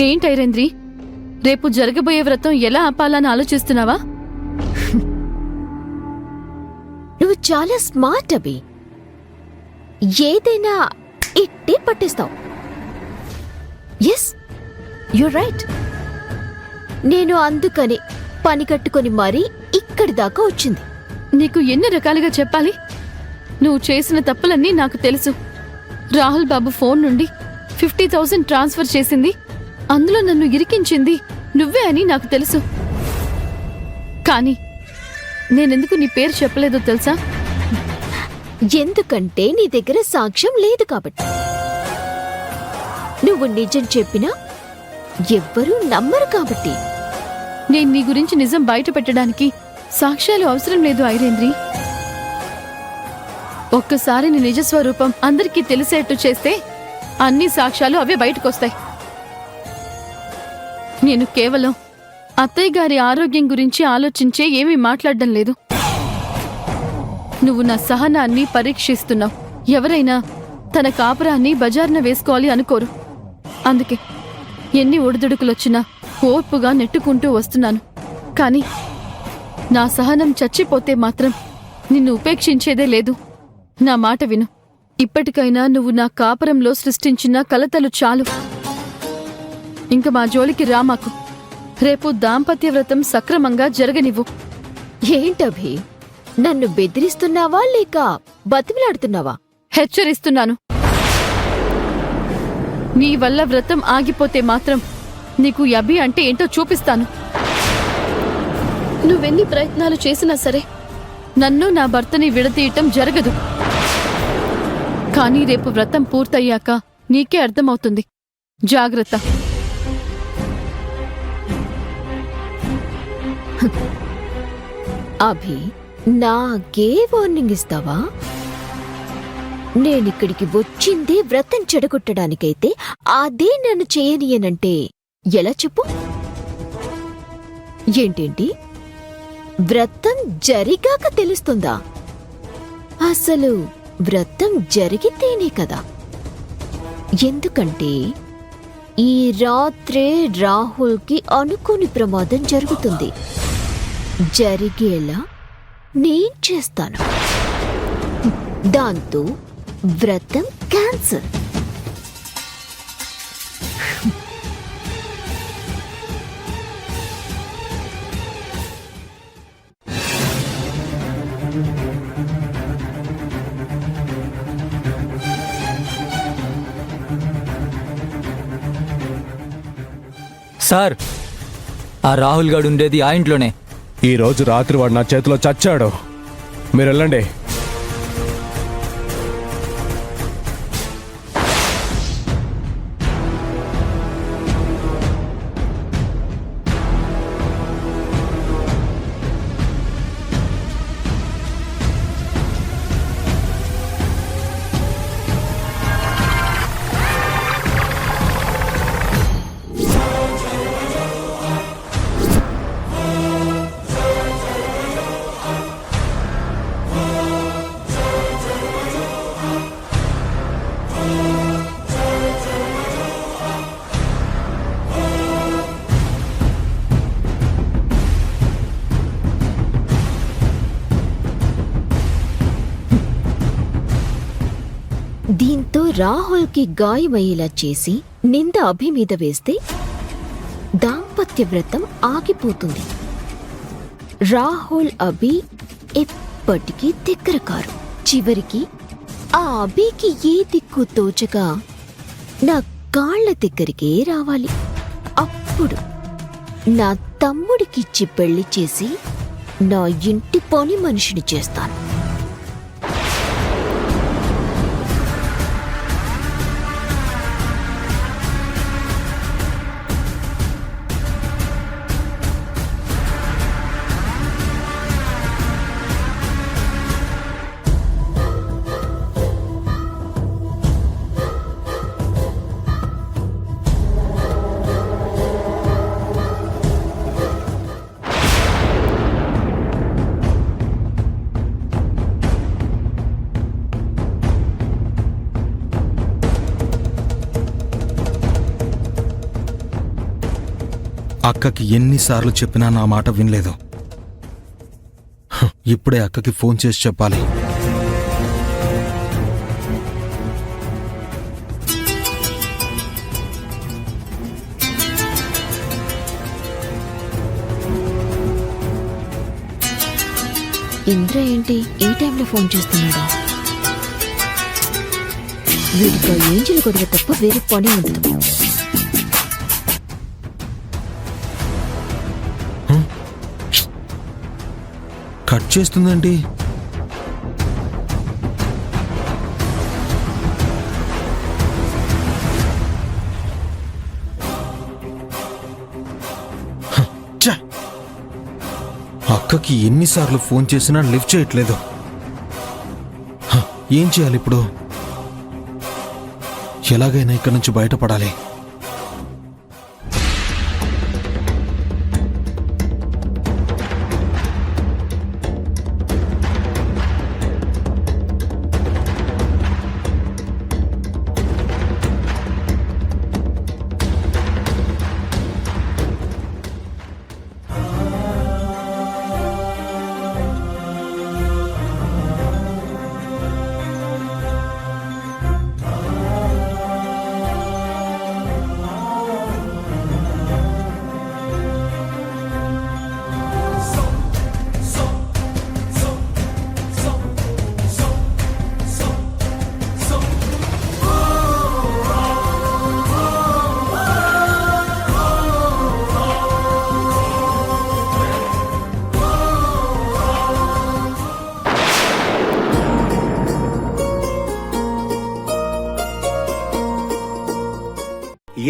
ఏంటైరేంద్రి, రేపు జరగబోయే వ్రతం ఎలా ఆపాలని ఆలోచిస్తున్నావా? నువ్వు చాలా స్మార్ట్ అభి. ఏదైనా ఇట్టే పట్టిస్తావు. Yes, you're right. నేను అందుకని పని కట్టుకొని మరీ ఇక్కడి దాకా వచ్చింది. నీకు ఎన్ని రకాలుగా చెప్పాలి? నువ్వు చేసిన తప్పులన్నీ నాకు తెలుసు. రాహుల్ బాబు ఫోన్ నుండి 50,000 ట్రాన్స్ఫర్ చేసింది, అందులో నన్ను ఇరికించింది నువ్వే అని నాకు తెలుసు. కానీ నేనెందుకు నీ పేరు చెప్పలేదో తెలుసా? ఎందుకంటే నీ దగ్గర సాక్ష్యం లేదు కాబట్టి. నువ్వు నిజం చెప్పినా ఎవ్వరూ నమ్మరు కాబట్టి. నేను నీ గురించి నిజం బయట పెట్టడానికి సాక్ష్యాలు అవసరం లేదు ఐరేంద్రి. ఒక్కసారి నీ నిజస్వరూపం అందరికీ తెలిసేట్టు చేస్తే అన్ని సాక్ష్యాలు అవే బయటకొస్తాయి. నేను కేవలం అత్తయ్య గారి ఆరోగ్యం గురించి ఆలోచించే ఏమీ మాట్లాడడం లేదు. నువ్వు నా సహనాన్ని పరీక్షిస్తున్నావు. ఎవరైనా తన కాపురాన్ని బజార్న వేసుకోవాలి అనుకోరు. అందుకే ఎన్ని ఒడిదుడుకులొచ్చినా ఓర్పుగా నెట్టుకుంటూ వస్తున్నాను. కానీ నా సహనం చచ్చిపోతే మాత్రం నిన్ను ఉపేక్షించేదే లేదు. నా మాట విను. ఇప్పటికైనా నువ్వు నా కాపురంలో సృష్టించిన కలతలు చాలు. ఇంక మా జోలికి రామాకు. రేపు దాంపత్య వ్రతం సక్రమంగా జరగనివ్వు. ఏంటభి, నన్ను బెదిరిస్తున్నావా లేక బతిమిలాడుతున్నావా? హెచ్చరిస్తున్నాను. నీ వల్ల వ్రతం ఆగిపోతే మాత్రం నీకు అభి అంటే ఏంటో చూపిస్తాను. నువ్వెన్ని ప్రయత్నాలు చేసినా సరే నన్ను నా భర్తని విడతీయటం జరగదు. కానీ రేపు వ్రతం పూర్తయ్యాక నీకే అర్థమవుతుంది. జాగ్రత్త. అభి, నాకే వార్నింగ్ ఇస్తావా? నేనిక్కడికి వచ్చిందే వ్రతం చెడగొట్టడానికైతే అదే నన్ను చేయనీయనంటే ఎలా చెప్పు? ఏంటేంటి, వ్రతం జరిగాక తెలుస్తుందా? అసలు వ్రతం జరిగితేనే కదా. ఎందుకంటే ఈ రాత్రే రాహుల్కి అనుకోని ప్రమాదం జరుగుతుంది. జరిగేలా నేను చేస్తాను. దాంతో వ్రతం క్యాన్సిల్. సార్, ఆ రాహుల్ గాడు ఉండేది ఆ ఇంట్లోనే. ఈ రోజు రాత్రి వాడు నా చేతిలో చచ్చాడు. మీరు వెళ్ళండి. దీంతో రాహుల్కి గాయమయ్యేలా చేసి నింద అభి మీద వేస్తే దాంపత్య వ్రతం ఆగిపోతుంది. రాహుల్ అభి ఎప్పటికీ దగ్గర కారు. చివరికి ఆ అభికి ఏ దిక్కు తోచగా నా కాళ్ల దగ్గరికే రావాలి. అప్పుడు నా తమ్ముడికిచ్చి పెళ్లి చేసి నా ఇంటి పని మనిషిని చేస్తాను. అక్కకి ఎన్నిసార్లు చెప్పినా నా మాట వినలేదు. ఇప్పుడే అక్కకి ఫోన్ చేసి చెప్పాలి. ఇంద్ర ఏంటి ఈ టైంలో ఫోన్ చేస్తున్నాడు? వీడితో ఏంజిల్ గొడవ తప్ప వేరే పని ఉండదు. కట్ చేస్తుందండి. ఛ! అక్కకి ఎన్నిసార్లు ఫోన్ చేసినా లిఫ్ట్ చేయట్లేదు. ఏం చేయాలి ఇప్పుడు? ఎలాగైనా ఇక్కడి నుంచి బయటపడాలి.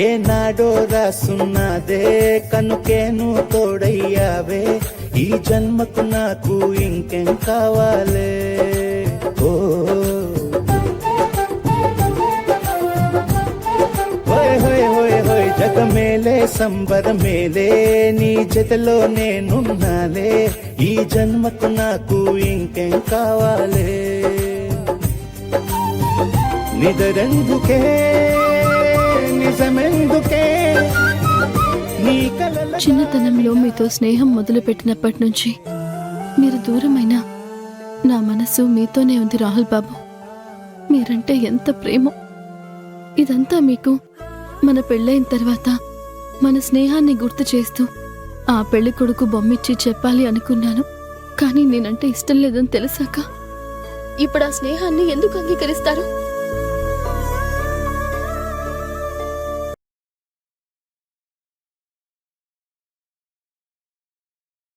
ఏనాడో రాసున్నదే కనుకేను తోడయ్యావే, ఈ జన్మకు నాకు ఇంకేం కావాలే. ఓ హోయ్ హోయ్ హోయ్ హోయ్ జగమేలే సంబరమేలే, నీ జతలో నేనున్నాలే, ఈ జన్మకు నాకు ఇంకేం కావాలే. నిదరెందుకే చిన్నతనంలో మీతో స్నేహం మొదలుపెట్టినప్పటి నుంచి మీరు దూరమైన నా మనసు మీతోనే ఉంది రాహుల్ బాబు. మీరంటే ఎంత ప్రేమో. ఇదంతా మీకు మన పెళ్ళైన తర్వాత మన స్నేహాన్ని గుర్తు చేస్తూ ఆ పెళ్లి కొడుకు బొమ్మిచ్చి చెప్పాలి అనుకున్నాను. కానీ నేనంటే ఇష్టం లేదని తెలిసాక ఇప్పుడు ఆ స్నేహాన్ని ఎందుకు అంగీకరిస్తారు?